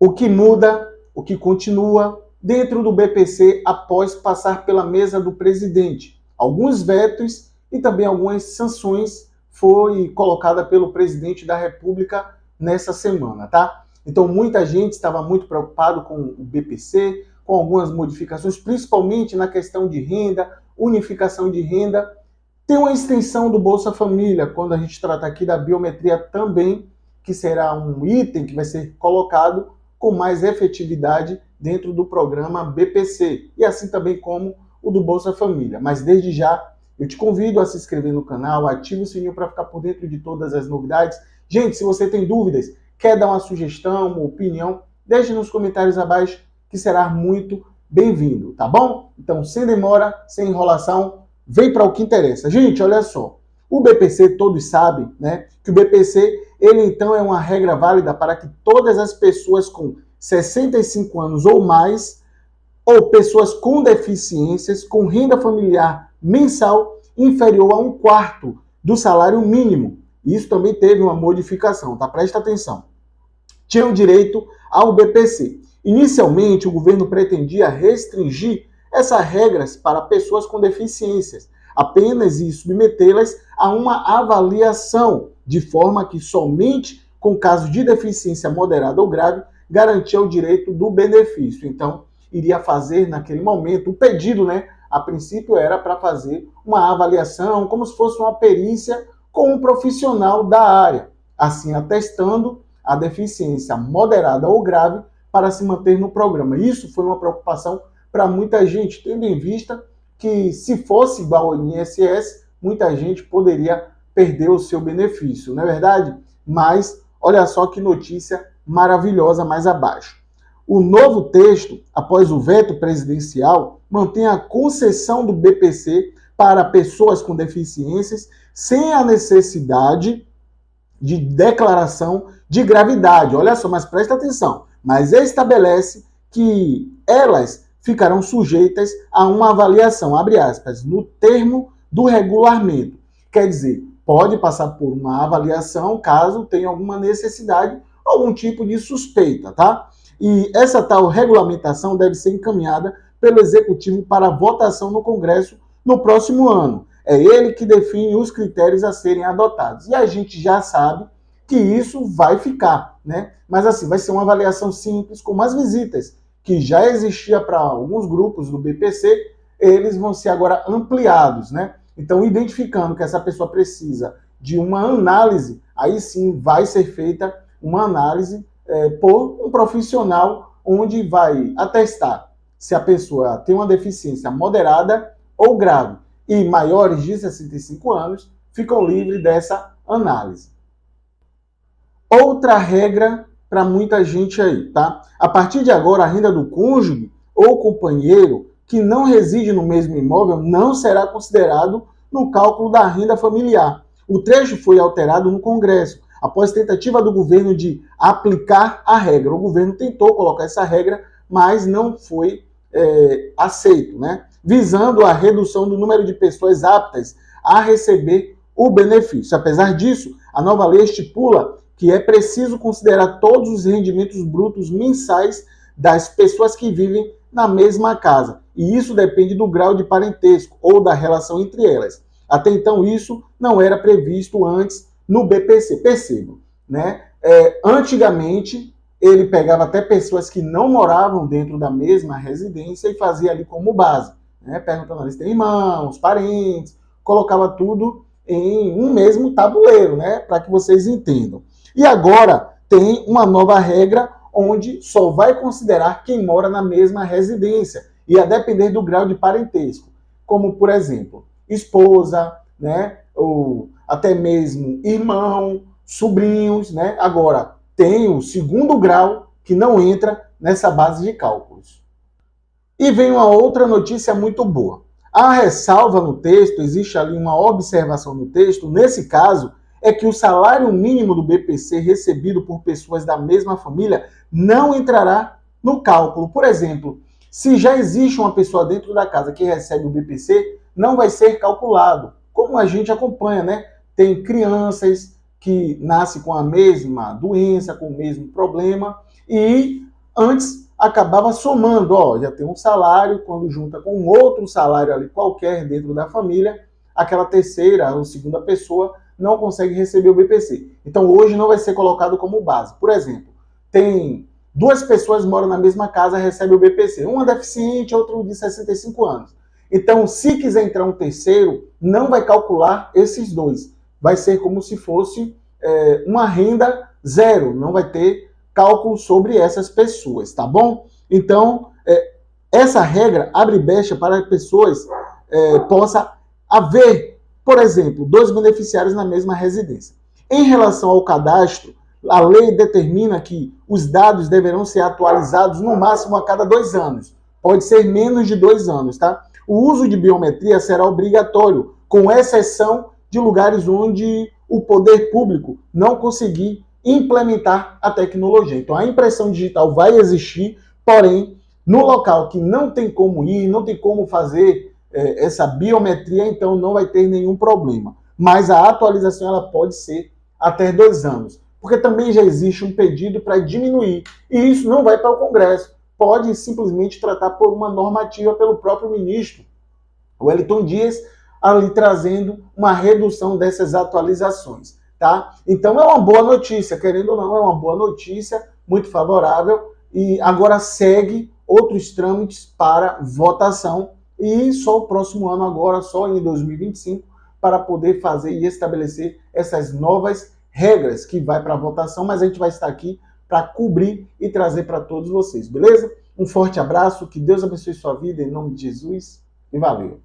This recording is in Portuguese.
O que muda, o que continua dentro do BPC após passar pela mesa do presidente. Alguns vetos e também algumas sanções foi colocada pelo presidente da República nessa semana, tá? Então muita gente estava muito preocupado com o BPC, com algumas modificações, principalmente na questão de renda, unificação de renda. Tem uma extensão do Bolsa Família, quando a gente trata aqui da biometria também, que será um item que vai ser colocado com mais efetividade dentro do programa BPC, e assim também como o do Bolsa Família. Mas desde já, eu te convido a se inscrever no canal, ative o sininho para ficar por dentro de todas as novidades. Gente, se você tem dúvidas, quer dar uma sugestão, uma opinião, deixe nos comentários abaixo, que será muito bem-vindo, tá bom? Então, sem demora, sem enrolação, vem para o que interessa. Gente, olha só, o BPC, todos sabem, né, que o BPC, ele então é uma regra válida para que todas as pessoas com 65 anos ou mais, ou pessoas com deficiências, com renda familiar mensal inferior a 1/4 do salário mínimo. Isso também teve uma modificação, tá? Presta atenção. Tinham direito ao BPC. Inicialmente, o governo pretendia restringir essas regras para pessoas com deficiências, apenas e submetê-las a uma avaliação, de forma que somente com casos de deficiência moderada ou grave garantia o direito do benefício. Então, iria fazer naquele momento o pedido, né? A princípio era para fazer uma avaliação, como se fosse uma perícia com um profissional da área, assim atestando a deficiência moderada ou grave para se manter no programa. Isso foi uma preocupação para muita gente, tendo em vista que se fosse igual ao INSS, muita gente poderia perder o seu benefício, não é verdade? Mas olha só que notícia maravilhosa mais abaixo. O novo texto, após o veto presidencial, mantém a concessão do BPC para pessoas com deficiências sem a necessidade de declaração de gravidade. Olha só, mas presta atenção. Mas estabelece que elas ficarão sujeitas a uma avaliação, abre aspas, no termo do regulamento. Quer dizer, pode passar por uma avaliação caso tenha alguma necessidade, algum tipo de suspeita, tá? E essa tal regulamentação deve ser encaminhada pelo Executivo para votação no Congresso no próximo ano. É ele que define os critérios a serem adotados. E a gente já sabe que isso vai ficar, né? Mas assim, vai ser uma avaliação simples, como as visitas, que já existia para alguns grupos do BPC, eles vão ser agora ampliados, né? Então, identificando que essa pessoa precisa de uma análise, aí sim vai ser feita uma análise por um profissional, onde vai atestar se a pessoa tem uma deficiência moderada ou grave. E maiores de 65 anos ficam livres dessa análise. Outra regra para muita gente aí, tá? A partir de agora, a renda do cônjuge ou companheiro que não reside no mesmo imóvel não será considerado no cálculo da renda familiar. O trecho foi alterado no Congresso, após tentativa do governo de aplicar a regra. O governo tentou colocar essa regra, mas não foi aceito, né? Visando a redução do número de pessoas aptas a receber o benefício. Apesar disso, a nova lei estipula que é preciso considerar todos os rendimentos brutos mensais das pessoas que vivem na mesma casa. E isso depende do grau de parentesco ou da relação entre elas. Até então, isso não era previsto antes no BPC. Percebam, né? Antigamente, ele pegava até pessoas que não moravam dentro da mesma residência e fazia ali como base, né? Perguntando se tem irmãos, parentes, colocava tudo em um mesmo tabuleiro, né? Para que vocês entendam. E agora tem uma nova regra onde só vai considerar quem mora na mesma residência e a depender do grau de parentesco, como, por exemplo, esposa, né? Ou até mesmo irmão, sobrinhos, né? Agora, tem o segundo grau que não entra nessa base de cálculos. E vem uma outra notícia muito boa. A ressalva no texto, existe ali uma observação no texto, nesse caso, é que o salário mínimo do BPC recebido por pessoas da mesma família não entrará no cálculo. Por exemplo, se já existe uma pessoa dentro da casa que recebe o BPC, não vai ser calculado. Como a gente acompanha, né? Tem crianças que nascem com a mesma doença, com o mesmo problema, e Antes acabava somando, ó, já tem um salário, quando junta com um outro salário ali qualquer dentro da família, aquela terceira ou segunda pessoa não consegue receber o BPC. Então hoje não vai ser colocado como base. Por exemplo, tem duas pessoas que moram na mesma casa e recebem o BPC. Uma deficiente, outro de 65 anos. Então, se quiser entrar um terceiro, não vai calcular esses dois. Vai ser como se fosse uma renda zero. Não vai ter cálculo sobre essas pessoas, tá bom? Então, essa regra abre brecha para que pessoas possa haver, por exemplo, dois beneficiários na mesma residência. Em relação ao cadastro, a lei determina que os dados deverão ser atualizados no máximo a cada 2 anos. Pode ser menos de 2 anos, tá? O uso de biometria será obrigatório, com exceção de lugares onde o poder público não conseguir implementar a tecnologia. Então, a impressão digital vai existir, porém, no local que não tem como ir, não tem como fazer essa biometria, então não vai ter nenhum problema. Mas a atualização ela pode ser até 2 anos. Porque também já existe um pedido para diminuir. E isso não vai para o Congresso. Pode simplesmente tratar por uma normativa pelo próprio ministro, Wellington Dias, ali trazendo uma redução dessas atualizações. Tá? Então é uma boa notícia, querendo ou não, é uma boa notícia, muito favorável. E agora segue outros trâmites para votação. E só o próximo ano agora, só em 2025, para poder fazer e estabelecer essas novas regras que vai para a votação, mas a gente vai estar aqui para cobrir e trazer para todos vocês, beleza? Um forte abraço, que Deus abençoe sua vida em nome de Jesus e valeu!